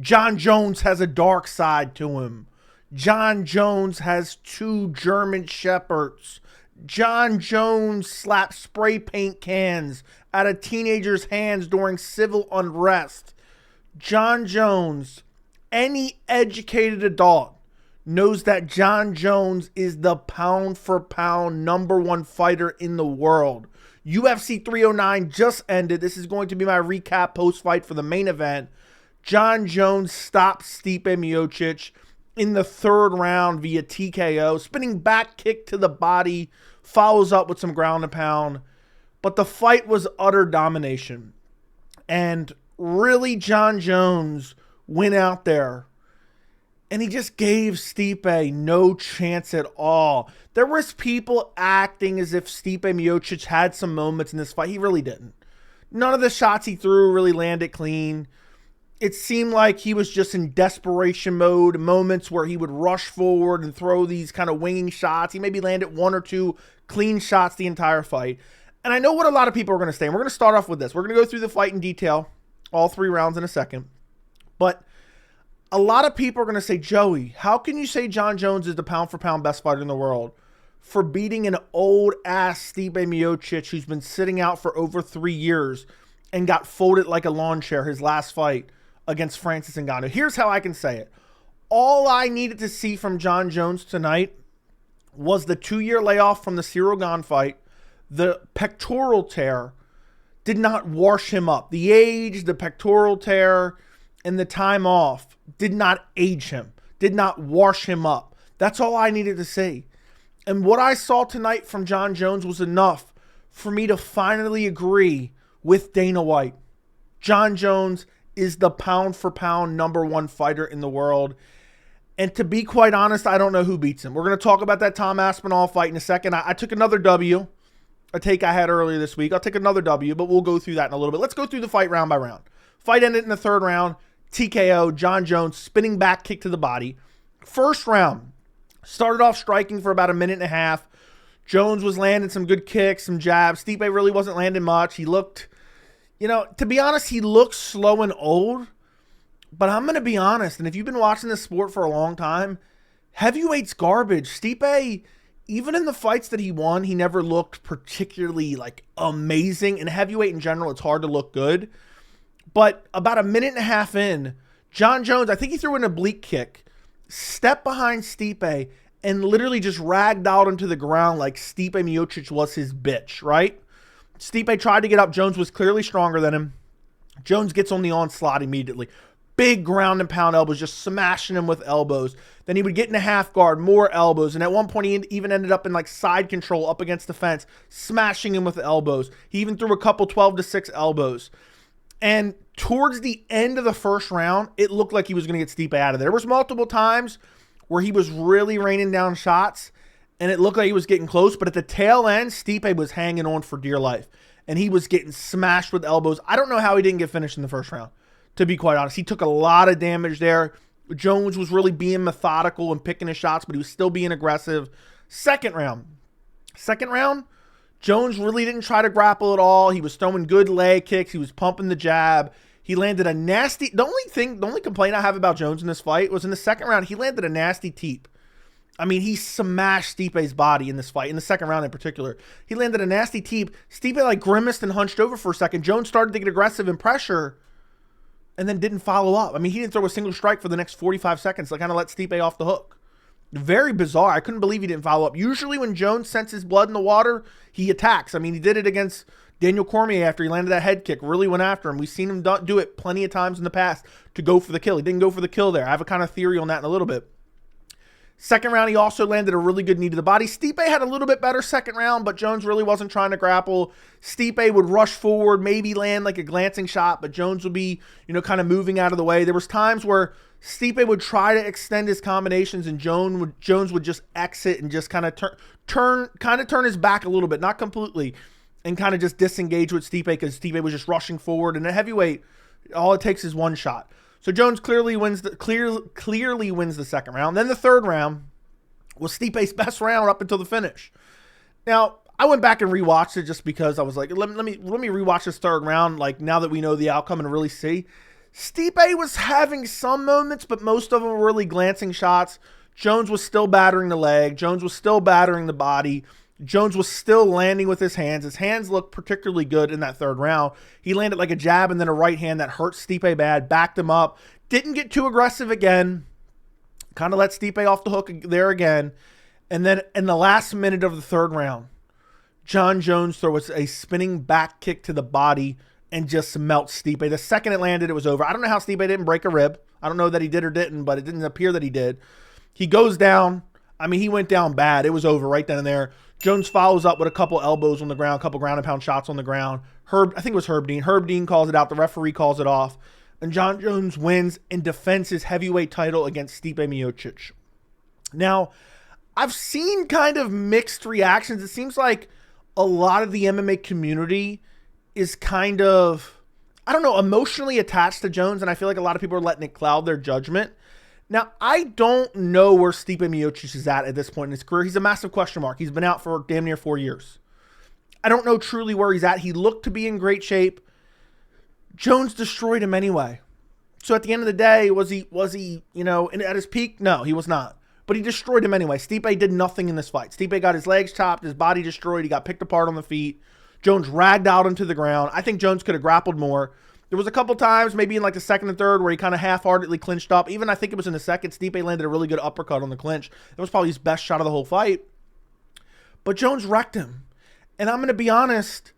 Jon Jones has a dark side to him. Jon Jones has 2 German shepherds. Jon Jones slapped spray paint cans out of teenagers' hands during civil unrest. Jon Jones, any educated adult, knows that Jon Jones is the pound for pound #1 fighter in the world. UFC 309 just ended. This is going to be my recap post-fight for the main event. Jon Jones stopped Stipe Miocic in the 3rd round via TKO. Spinning back kick to the body, follows up with some ground and pound. But the fight was utter domination. And really, Jon Jones went out there and he just gave Stipe no chance at all. There was people acting as if Stipe Miocic had some moments in this fight. He really didn't. None of the shots he threw really landed clean. It seemed like he was just in desperation mode, moments where he would rush forward and throw these kind of winging shots. He maybe landed 1 or 2 clean shots the entire fight. And I know what a lot of people are going to say. And we're going to start off with this. We're going to go through the fight in detail, all 3 rounds in a second. But a lot of people are going to say, Joey, how can you say Jon Jones is the pound-for-pound best fighter in the world for beating an old-ass Stipe Miocic who's been sitting out for over 3 years and got folded like a lawn chair his last fight against Francis Ngannou? Here's how I can say it. All I needed to see from Jon Jones tonight was the 2-year layoff from the Cyril Gane fight. The pectoral tear did not wash him up. The age, the pectoral tear, and the time off did not age him, did not wash him up. That's all I needed to see. And what I saw tonight from Jon Jones was enough for me to finally agree with Dana White. Jon Jones is the pound-for-pound #1 fighter in the world. And to be quite honest, I don't know who beats him. We're going to talk about that Tom Aspinall fight in a second. I took another W, a take I had earlier this week. I'll take another W, but we'll go through that in a little bit. Let's go through the fight round by round. Fight ended in the 3rd round. TKO, Jon Jones, spinning back kick to the body. First round, started off striking for about a minute and a half. Jones was landing some good kicks, some jabs. Stipe really wasn't landing much. He looked, to be honest, he looked slow and old. But I'm going to be honest, and if you've been watching this sport for a long time, heavyweight's garbage. Stipe, even in the fights that he won, he never looked particularly amazing. In heavyweight in general, it's hard to look good. But about a minute and a half in, Jon Jones, I think he threw an oblique kick, stepped behind Stipe, and literally just ragdolled him to the ground like Stipe Miocic was his bitch, right? Stipe tried to get up. Jones was clearly stronger than him. Jones gets on the onslaught immediately. Big ground and pound elbows, just smashing him with elbows. Then he would get in a half guard, more elbows. And at one point, he even ended up in side control up against the fence, smashing him with elbows. He even threw a couple 12-6 elbows. And towards the end of the first round, it looked like he was going to get Stipe out of there. There was multiple times where he was really raining down shots, and it looked like he was getting close. But at the tail end, Stipe was hanging on for dear life, and he was getting smashed with elbows. I don't know how he didn't get finished in the first round, to be quite honest. He took a lot of damage there. Jones was really being methodical and picking his shots, but he was still being aggressive. Second round, Jones really didn't try to grapple at all. He was throwing good leg kicks. He was pumping the jab. He landed a nasty... The only complaint I have about Jones in this fight was in the second round, he landed a nasty teep. I mean, he smashed Stipe's body in this fight, in the second round in particular. He landed a nasty teep. Stipe grimaced and hunched over for a second. Jones started to get aggressive and pressure and then didn't follow up. I mean, he didn't throw a single strike for the next 45 seconds. Kind of let Stipe off the hook. Very bizarre. I couldn't believe he didn't follow up. Usually when Jones senses blood in the water, he attacks. I mean, he did it against Daniel Cormier after he landed that head kick, really went after him. We've seen him do it plenty of times in the past to go for the kill. He didn't go for the kill there. I have a kind of theory on that in a little bit. Second round, he also landed a really good knee to the body. Stipe had a little bit better second round, but Jones really wasn't trying to grapple. Stipe would rush forward, maybe land a glancing shot, but Jones would be, kind of moving out of the way. There was times where Stipe would try to extend his combinations, and Jones would just exit and just kind of turn his back a little bit, not completely, and kind of just disengage with Stipe because Stipe was just rushing forward. And at heavyweight, all it takes is one shot. So Jones clearly wins the second round. Then the third round was Stipe's best round up until the finish. Now, I went back and rewatched it just because I was like, let me rewatch this third round, now that we know the outcome and really see. Stipe was having some moments, but most of them were really glancing shots. Jones was still battering the leg. Jones was still battering the body. Jones was still landing with his hands. His hands looked particularly good in that third round. He landed like a jab and then a right hand that hurt Stipe bad, backed him up. Didn't get too aggressive again. Kind of let Stipe off the hook there again. And then in the last minute of the third round, Jon Jones throws a spinning back kick to the body and just melts Stipe. The second it landed, it was over. I don't know how Stipe didn't break a rib. I don't know that he did or didn't, but it didn't appear that he did. He goes down. I mean, he went down bad. It was over right then and there. Jones follows up with a couple elbows on the ground, a couple ground and pound shots on the ground. I think it was Herb Dean. Herb Dean calls it out. The referee calls it off. And Jon Jones wins and defends his heavyweight title against Stipe Miocic. Now, I've seen kind of mixed reactions. It seems like a lot of the MMA community is kind of, I don't know, emotionally attached to Jones, and I feel like a lot of people are letting it cloud their judgment. Now, I don't know where Stipe Miocic is at this point in his career. He's a massive question mark. He's been out for damn near 4 years. I don't know truly where he's at. He looked to be in great shape. Jones destroyed him anyway. So at the end of the day, was he, at his peak? No, he was not. But he destroyed him anyway. Stipe did nothing in this fight. Stipe got his legs chopped, his body destroyed. He got picked apart on the feet. Jones ragged out him to the ground. I think Jones could have grappled more. There was a couple times, maybe in like the second and third, where he kind of half-heartedly clinched up. Even I think it was in the second, Stipe landed a really good uppercut on the clinch. That was probably his best shot of the whole fight. But Jones wrecked him. And I'm going to be honest,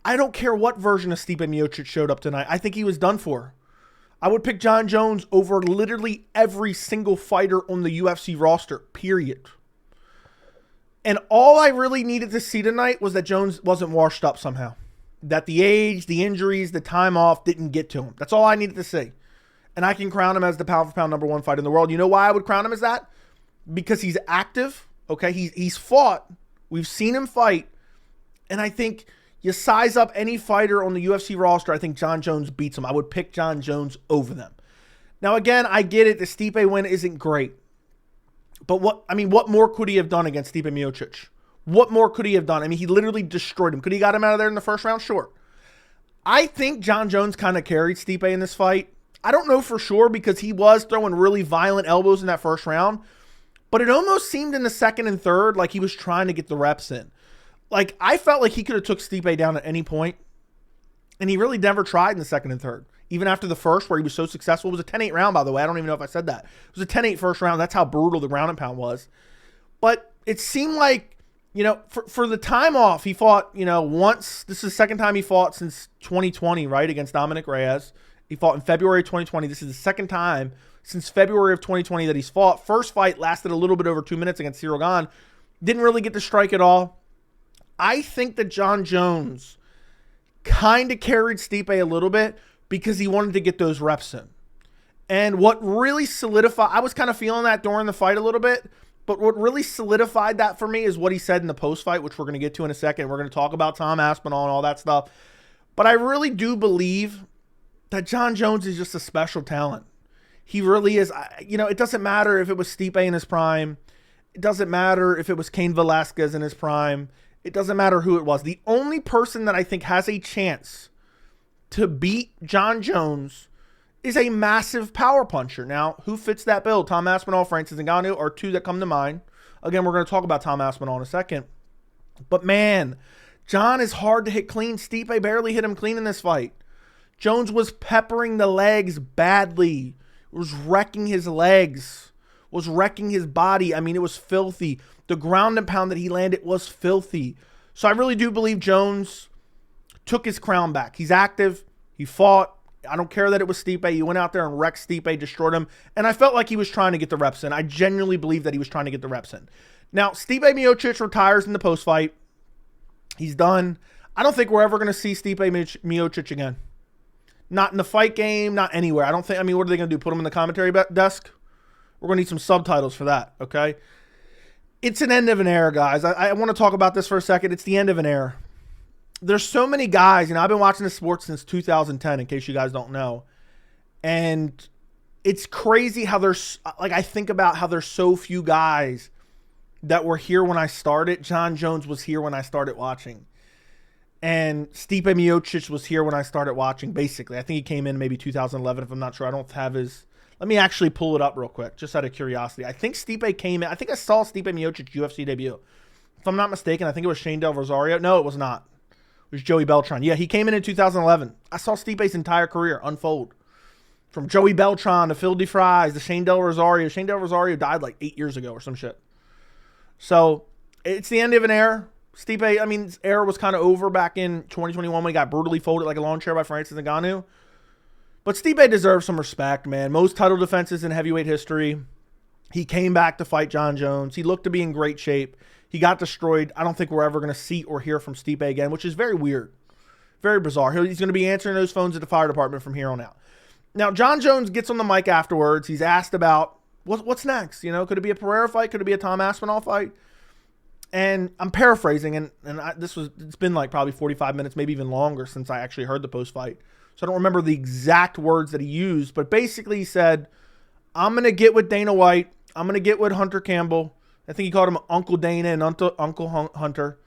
I don't care what version of Stipe Miocic showed up tonight. I think he was done for. I would pick Jon Jones over literally every single fighter on the UFC roster, period. And all I really needed to see tonight was that Jones wasn't washed up somehow. That the age, the injuries, the time off didn't get to him. That's all I needed to see. And I can crown him as the pound-for-pound #1 fighter in the world. You know why I would crown him as that? Because he's active, okay? He's fought. We've seen him fight. And I think you size up any fighter on the UFC roster, I think Jon Jones beats him. I would pick Jon Jones over them. Now, again, I get it. The Stipe win isn't great. But what more could he have done against Stipe Miocic? What more could he have done? I mean, he literally destroyed him. Could he got him out of there in the first round? Sure. I think Jon Jones kind of carried Stipe in this fight. I don't know for sure because he was throwing really violent elbows in that first round. But it almost seemed in the second and third like he was trying to get the reps in. Like, I felt like he could have took Stipe down at any point. And he really never tried in the second and third. Even after the first, where he was so successful. It was a 10-8 round, by the way. I don't even know if I said that. It was a 10-8 first round. That's how brutal the ground and pound was. But it seemed like, for the time off, he fought, once. This is the second time he fought since 2020, right, against Dominic Reyes. He fought in February 2020. This is the second time since February of 2020 that he's fought. First fight lasted a little bit over 2 minutes against Cyril Gane. Didn't really get to strike at all. I think that Jon Jones kind of carried Stipe a little bit because he wanted to get those reps in. And what really solidified, I was kind of feeling that during the fight a little bit, but what really solidified that for me is what he said in the post-fight, which we're going to get to in a second. We're going to talk about Tom Aspinall and all that stuff. But I really do believe that Jon Jones is just a special talent. He really is. It doesn't matter if it was Stipe in his prime. It doesn't matter if it was Cain Velasquez in his prime. It doesn't matter who it was. The only person that I think has a chance to beat Jon Jones is a massive power puncher. Now, who fits that bill? Tom Aspinall, Francis Ngannou are two that come to mind. Again, we're going to talk about Tom Aspinall in a second. But man, Jon is hard to hit clean. Stipe barely hit him clean in this fight. Jones was peppering the legs badly. Was wrecking his legs. Was wrecking his body. I mean, it was filthy. The ground and pound that he landed was filthy. So I really do believe Jones took his crown back. He's active. He fought. I don't care that it was Stipe. He went out there and wrecked Stipe, destroyed him. And I felt like he was trying to get the reps in. I genuinely believe that he was trying to get the reps in. Now, Stipe Miocic retires in the post-fight. He's done. I don't think we're ever going to see Stipe Miocic again. Not in the fight game, not anywhere. What are they going to do? Put him in the commentary desk? We're going to need some subtitles for that, okay? It's an end of an era, guys. I want to talk about this for a second. It's the end of an era. There's so many guys, I've been watching this sport since 2010, in case you guys don't know. And it's crazy how I think about how there's so few guys that were here when I started. Jon Jones was here when I started watching. And Stipe Miocic was here when I started watching, basically. I think he came in maybe 2011, if I'm not sure. I don't have his... Let me actually pull it up real quick, just out of curiosity. I think Stipe came in... I think I saw Stipe Miocic UFC debut. If I'm not mistaken, I think it was Shane Del Rosario. No, it was not. It was Joey Beltran. Yeah, he came in 2011. I saw Stipe's entire career unfold. From Joey Beltran to Phil DeFries to Shane Del Rosario. Shane Del Rosario died like 8 years ago or some shit. So, it's the end of an era. Stipe, I mean, his era was kind of over back in 2021 when he got brutally folded like a lawn chair by Francis Ngannou. But Stipe deserves some respect, man. Most title defenses in heavyweight history. He came back to fight Jon Jones. He looked to be in great shape. He got destroyed. I don't think we're ever going to see or hear from Stipe again, which is very weird. Very bizarre. He's going to be answering those phones at the fire department from here on out. Now, Jon Jones gets on the mic afterwards. He's asked about what's next. You know, could it be a Pereira fight? Could it be a Tom Aspinall fight? And I'm paraphrasing, and it's been like probably 45 minutes, maybe even longer since I actually heard the post-fight. So I don't remember the exact words that he used, but basically he said, I'm going to get with Dana White. I'm going to get with Hunter Campbell. I think he called him Uncle Dana and Uncle Hunter.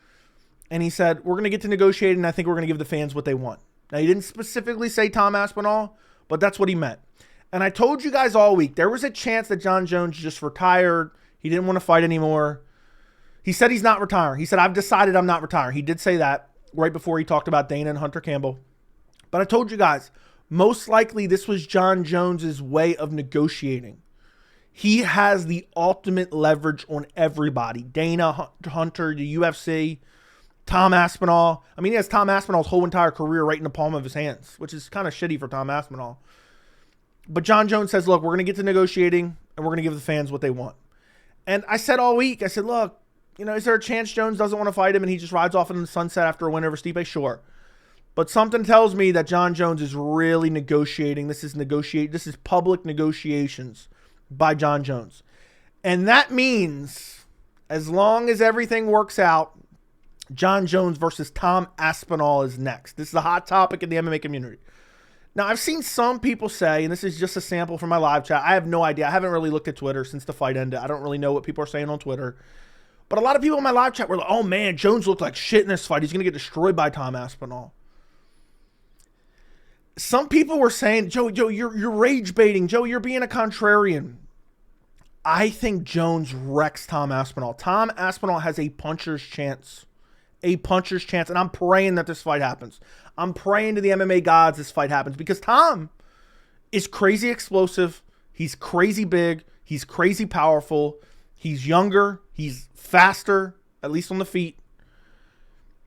And he said, we're going to get to negotiating, and I think we're going to give the fans what they want. Now, he didn't specifically say Tom Aspinall, but that's what he meant. And I told you guys all week, there was a chance that Jon Jones just retired. He didn't want to fight anymore. He said he's not retiring. He said, I've decided I'm not retiring. He did say that right before he talked about Dana and Hunter Campbell. But I told you guys, most likely this was Jon Jones's way of negotiating. He has the ultimate leverage on everybody. Dana, Hunter, the UFC, Tom Aspinall. I mean, he has Tom Aspinall's whole entire career right in the palm of his hands, which is kind of shitty for Tom Aspinall. But Jon Jones says, look, we're going to get to negotiating, and we're going to give the fans what they want. And I said all week, I said, look, you know, is there a chance Jones doesn't want to fight him and he just rides off in the sunset after a win over Stipe? Sure. But something tells me that Jon Jones is really negotiating. This is public negotiations by Jon Jones. And that means, as long as everything works out, Jon Jones versus Tom Aspinall is next. This is a hot topic in the MMA community. Now, I've seen some people say, and this is just a sample from my live chat, I have no idea. I haven't really looked at Twitter since the fight ended. I don't really know what people are saying on Twitter. But a lot of people in my live chat were like, oh man, Jones looked like shit in this fight. He's going to get destroyed by Tom Aspinall. Some people were saying, Joe, you're rage baiting. Joe, you're being a contrarian. I think Jones wrecks Tom Aspinall. Tom Aspinall has a puncher's chance. A puncher's chance. And I'm praying that this fight happens. I'm praying to the MMA gods this fight happens. Because Tom is crazy explosive. He's crazy big. He's crazy powerful. He's younger. He's faster, at least on the feet.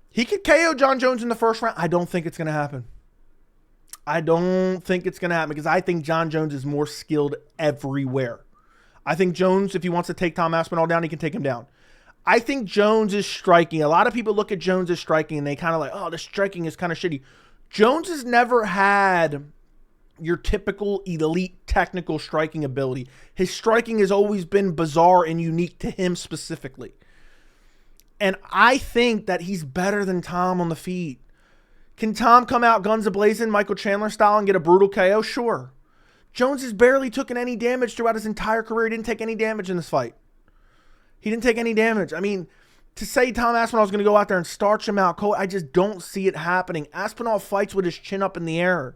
He could KO Jon Jones in the first round. I don't think it's going to happen. I don't think it's going to happen because I think Jon Jones is more skilled everywhere. I think Jones, if he wants to take Tom Aspinall down, he can take him down. I think Jones is striking. A lot of people look at Jones as striking and they kind of like, oh, the striking is kind of shitty. Jones has never had your typical elite technical striking ability. His striking has always been bizarre and unique to him specifically. And I think that he's better than Tom on the feet. Can Tom come out guns a-blazing, Michael Chandler style, and get a brutal KO? Sure. Jones has barely taken any damage throughout his entire career. He didn't take any damage in this fight. He didn't take any damage. I mean, to say Tom Aspinall is going to go out there and starch him out cold, I just don't see it happening. Aspinall fights with his chin up in the air.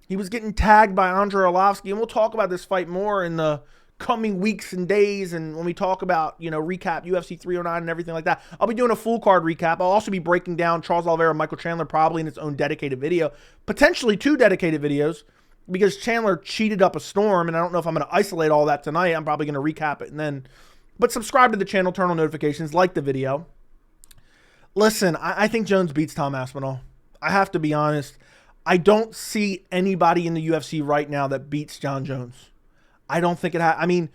He was getting tagged by Andrei Arlovski, and we'll talk about this fight more in the coming weeks and days, and when we talk about, you know, recap UFC 309 and everything like that. I'll be doing a full card recap. I'll also be breaking down Charles Oliveira and Michael Chandler probably in its own dedicated video, potentially 2 dedicated videos, because Chandler cheated up a storm, and I don't know if I'm going to isolate all that tonight. I'm probably going to recap it and then... But subscribe to the channel, turn on notifications, like the video. Listen, I think Jones beats Tom Aspinall. I have to be honest. I don't see anybody in the UFC right now that beats Jon Jones. I don't think it I mean,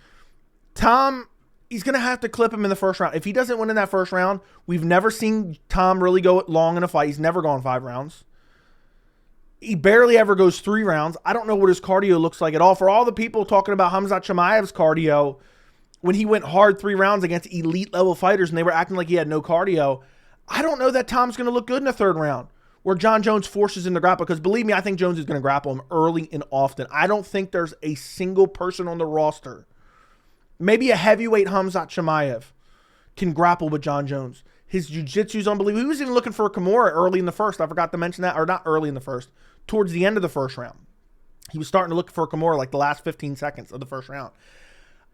Tom, he's going to have to clip him in the first round. If he doesn't win in that first round, we've never seen Tom really go long in a fight. He's never gone 5 rounds. He barely ever goes 3 rounds. I don't know what his cardio looks like at all. For all the people talking about Khamzat Chimaev's cardio, when he went hard 3 rounds against elite level fighters and they were acting like he had no cardio, I don't know that Tom's going to look good in the 3rd round where Jon Jones forces him to grapple. Because believe me, I think Jones is going to grapple him early and often. I don't think there's a single person on the roster, maybe a heavyweight Khamzat Chimaev, can grapple with Jon Jones. His jiu-jitsu is unbelievable. He was even looking for a Kimura early in the first. I forgot to mention that. Or not early in the first. Towards the end of the first round. He was starting to look for a Kimura like the last 15 seconds of the first round.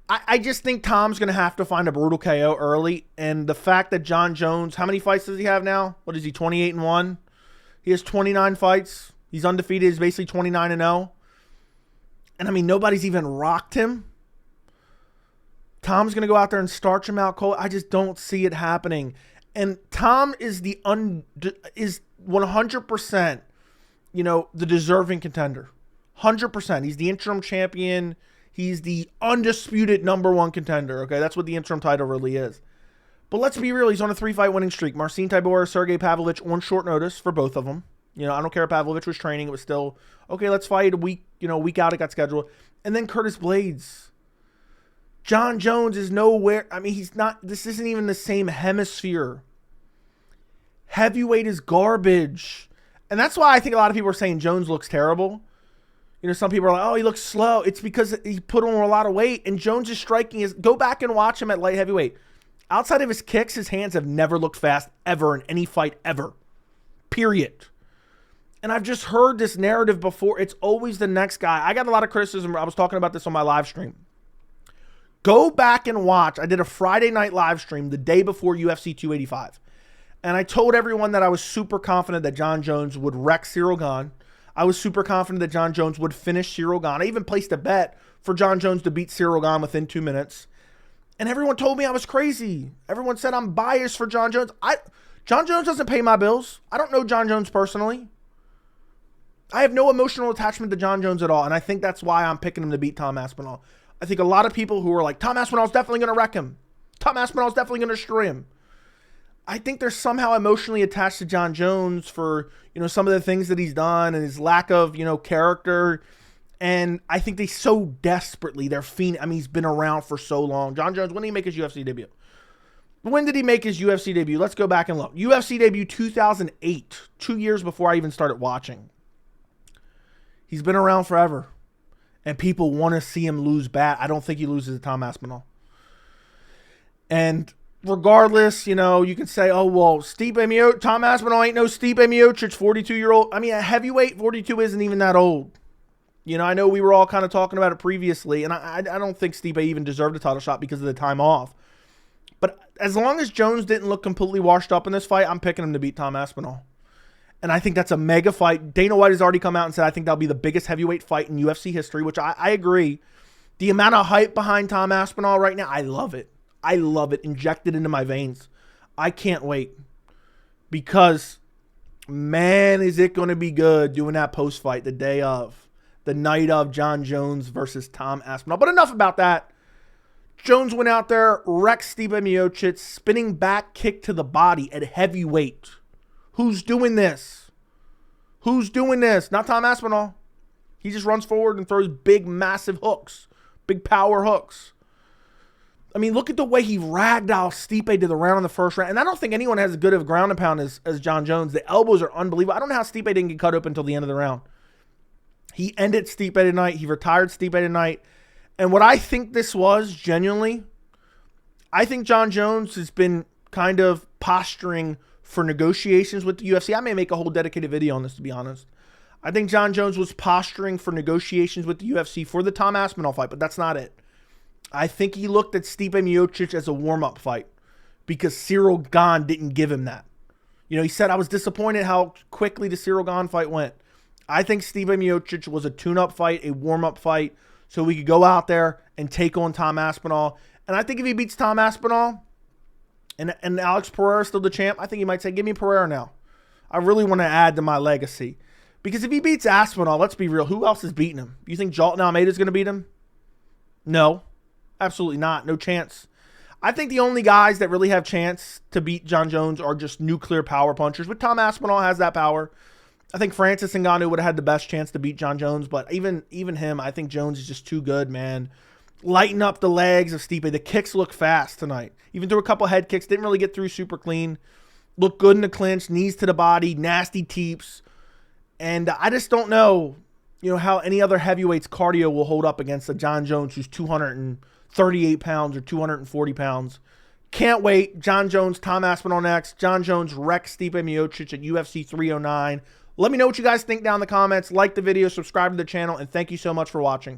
I just think Tom's going to have to find a brutal KO early. And the fact that Jon Jones, how many fights does he have now? What is he, 28-1? He has 29 fights. He's undefeated. He's basically 29-0. And, I mean, nobody's even rocked him. Tom's going to go out there and starch him out cold. I just don't see it happening. And Tom is is 100%, the deserving contender. 100%. He's the interim champion. He's the undisputed number one contender. Okay, that's what the interim title really is. But let's be real. He's on a 3-fight winning streak. Marcin Tybura, Sergey Pavlovich on short notice for both of them. I don't care if Pavlovich was training. It was still, okay, let's fight a week, week out it got scheduled. And then Curtis Blades. Jon Jones is nowhere. I mean, this isn't even the same hemisphere. Heavyweight is garbage. And that's why I think a lot of people are saying Jones looks terrible. Some people are like, oh, he looks slow. It's because he put on a lot of weight. And Jones is striking. Go back and watch him at light heavyweight. Outside of his kicks, his hands have never looked fast ever in any fight ever. Period. And I've just heard this narrative before. It's always the next guy. I got a lot of criticism. I was talking about this on my live stream. Go back and watch. I did a Friday night live stream the day before UFC 285. And I told everyone that I was super confident that Jon Jones would wreck Ciryl Gane. I was super confident that Jon Jones would finish Ciryl Gane. I even placed a bet for Jon Jones to beat Ciryl Gane within 2 minutes. And everyone told me I was crazy. Everyone said I'm biased for Jon Jones. Jon Jones doesn't pay my bills. I don't know Jon Jones personally. I have no emotional attachment to Jon Jones at all. And I think that's why I'm picking him to beat Tom Aspinall. I think a lot of people who are like, Tom Aspinall's definitely going to wreck him. Tom Aspinall's definitely going to destroy him. I think they're somehow emotionally attached to Jon Jones for, some of the things that he's done and his lack of, character. And I think they so desperately, they're fiending. I mean, he's been around for so long. Jon Jones, when did he make his UFC debut? When did he make his UFC debut? Let's go back and look. UFC debut 2008, 2 years before I even started watching. He's been around forever. And people want to see him lose bad. I don't think he loses to Tom Aspinall. And regardless, you can say, oh, well, Tom Aspinall ain't no Stipe Miocic, 42-year-old. I mean, a heavyweight 42 isn't even that old. I know we were all kind of talking about it previously, and I don't think Stipe even deserved a title shot because of the time off. But as long as Jones didn't look completely washed up in this fight, I'm picking him to beat Tom Aspinall. And I think that's a mega fight. Dana White has already come out and said, I think that'll be the biggest heavyweight fight in UFC history, which I agree. The amount of hype behind Tom Aspinall right now, I love it. I love it. Injected into my veins. I can't wait. Because, man, is it going to be good doing that post-fight the night of Jon Jones versus Tom Aspinall. But enough about that. Jones went out there, wrecked Stipe Miocic, spinning back kick to the body at heavyweight. Who's doing this? Who's doing this? Not Tom Aspinall. He just runs forward and throws big, massive hooks. Big power hooks. I mean, look at the way he ragdolled Stipe to the round in the first round. And I don't think anyone has as good of a ground and pound as Jon Jones. The elbows are unbelievable. I don't know how Stipe didn't get cut open until the end of the round. He ended Stipe tonight. He retired Stipe tonight. And what I think this was, genuinely, I think Jon Jones has been kind of posturing for negotiations with the UFC. I may make a whole dedicated video on this, to be honest. I think Jon Jones was posturing for negotiations with the UFC for the Tom Aspinall fight, but that's not it. I think he looked at Stipe Miocic as a warm-up fight because Ciryl Gane didn't give him that. He said, I was disappointed how quickly the Ciryl Gane fight went. I think Stipe Miocic was a tune-up fight, a warm-up fight, so we could go out there and take on Tom Aspinall. And I think if he beats Tom Aspinall and Alex Pereira is still the champ, I think he might say, give me Pereira now. I really want to add to my legacy. Because if he beats Aspinall, let's be real, who else is beating him? You think Jalton Almeida is going to beat him? No. Absolutely not. No chance. I think the only guys that really have chance to beat Jon Jones are just nuclear power punchers. But Tom Aspinall has that power. I think Francis Ngannou would have had the best chance to beat Jon Jones. But even him, I think Jones is just too good, man. Lighten up the legs of Stipe. The kicks look fast tonight. Even threw a couple head kicks. Didn't really get through super clean. Looked good in the clinch. Knees to the body. Nasty teeps. And I just don't know, how any other heavyweight's cardio will hold up against a Jon Jones who's 238 pounds or 240 pounds Can't wait. Jon Jones, Tom Aspinall next. Jon Jones wrecks Stipe Miocic at UFC 309. Let me know what you guys think down in the comments. Like the video, subscribe to the channel, and thank you so much for watching.